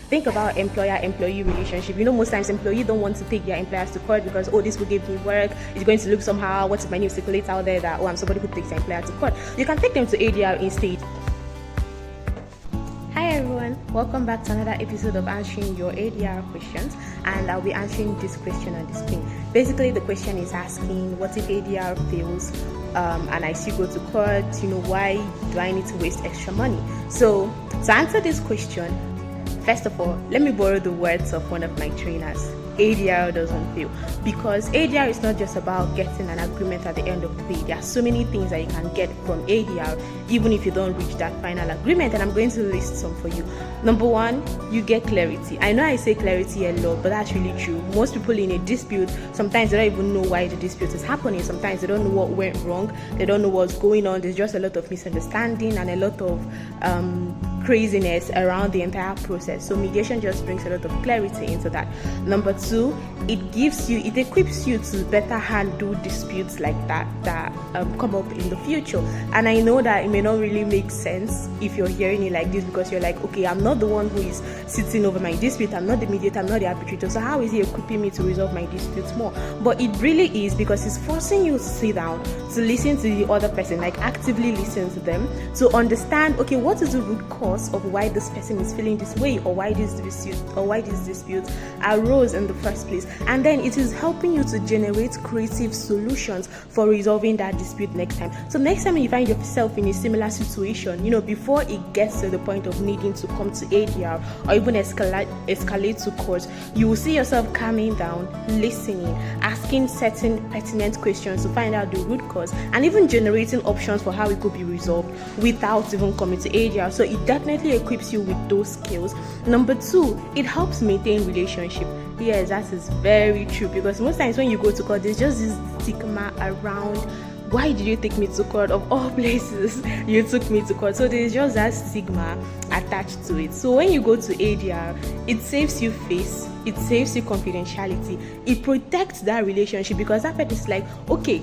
Think about employer-employee relationship. Most times employees don't want to take their employers to court because, oh, this will give me work, it's going to look somehow, what if my name circulates out there that, oh, I'm somebody who takes their employer to court. You can take them to ADR instead. Hi everyone, welcome back to another episode of answering your ADR questions, and I'll be answering this question on the screen. Basically, the question is asking, what if ADR fails and I still go to court? Why do I need to waste extra money? So to answer this question, first of all, let me borrow the words of one of my trainers. ADR doesn't fail, because ADR is not just about getting an agreement at the end of the day. There are so many things that you can get from ADR even if you don't reach that final agreement, and I'm going to list some for you. Number one, you get clarity. I know I say clarity a lot, but that's really true. Most people in a dispute, sometimes they don't even know why the dispute is happening. Sometimes they don't know what went wrong, they don't know what's going on. There's just a lot of misunderstanding and a lot of craziness around the entire process. So mediation just brings a lot of clarity into that. Number two, it equips you to better handle disputes like that come up in the future. And I know that it may not really make sense if you're hearing it like this, because you're like, okay, I'm not the one who is sitting over my dispute, I'm not the mediator, I'm not the arbitrator, so how is he equipping me to resolve my disputes more? But it really is, because it's forcing you to sit down, to listen to the other person, like actively listen to them, to understand, okay, what is the root cause of why this person is feeling this way, or why this dispute arose in the first place. And then it is helping you to generate creative solutions for resolving that dispute next time. So next time you find yourself in a similar situation, before it gets to the point of needing to come to ADR or even escalate to court, you will see yourself calming down, listening, asking certain pertinent questions to find out the root cause, and even generating options for how it could be resolved without even coming to ADR. So it definitely equips you with those skills. Number two, it helps maintain relationship. Yes, that is very true, because most times when you go to court, there's just this stigma around, why did you take me to court? Of all places, you took me to court. So there's just that stigma attached to it. So when you go to ADR, it saves you face, it saves you confidentiality, it protects that relationship, because that person is like, okay,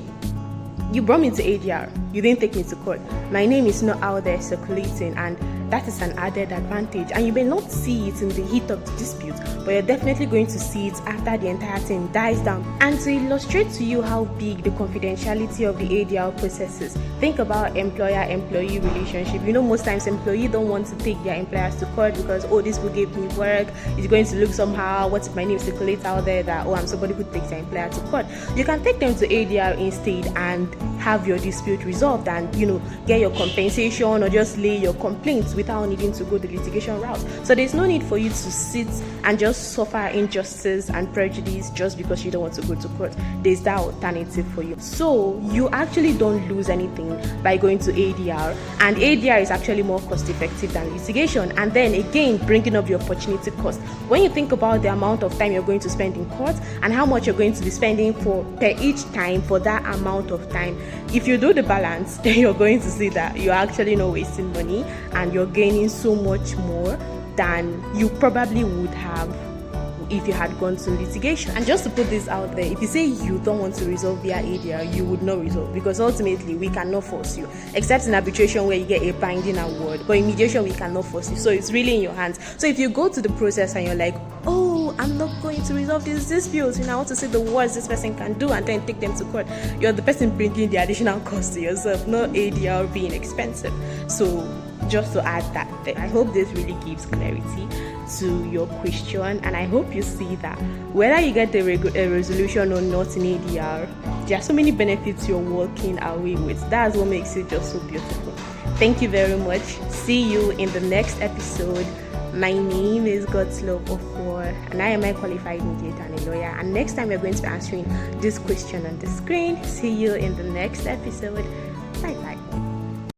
you brought me to ADR, you didn't take me to court, my name is not out there circulating, and that is an added advantage. And you may not see it in the heat of the dispute, but you're definitely going to see it after the entire thing dies down. And to illustrate to you how big the confidentiality of the ADR process is, think about employer-employee relationship. Most times employees don't want to take their employers to court because, oh, this will give me work, it's going to look somehow, what if my name circulates out there that, oh, I'm somebody who takes their employer to court. You can take them to ADR instead and have your dispute resolved, and get your compensation or just lay your complaints without needing to go the litigation route. So there's no need for you to sit and just suffer injustice and prejudice just because you don't want to go to court. There's that alternative for you. So you actually don't lose anything by going to ADR, and ADR is actually more cost effective than litigation. And then again, bringing up the opportunity cost. When you think about the amount of time you're going to spend in court and how much you're going to be spending per each time for that amount of time, if you do the balance, then you're going to see that you're actually not wasting money and you're gaining so much more than you probably would have if you had gone to litigation. And just to put this out there, if you say you don't want to resolve via ADR, you would not resolve, because ultimately we cannot force you, except in arbitration where you get a binding award. But in mediation we cannot force you, so it's really in your hands. So if you go to the process and you're like, oh, I'm not going to resolve this dispute, I want to see the worst this person can do and then take them to court, you're the person bringing the additional cost to yourself, not ADR being expensive. So just to add that there, I hope this really gives clarity to your question, and I hope you see that whether you get a resolution or not in ADR, there are so many benefits you're walking away with. That's what makes it just so beautiful. Thank you very much. See you in the next episode. My name is God's Love of War, and I am a qualified mediator and a lawyer. And next time we're going to be answering this question on the screen. See you in the next episode. Bye bye.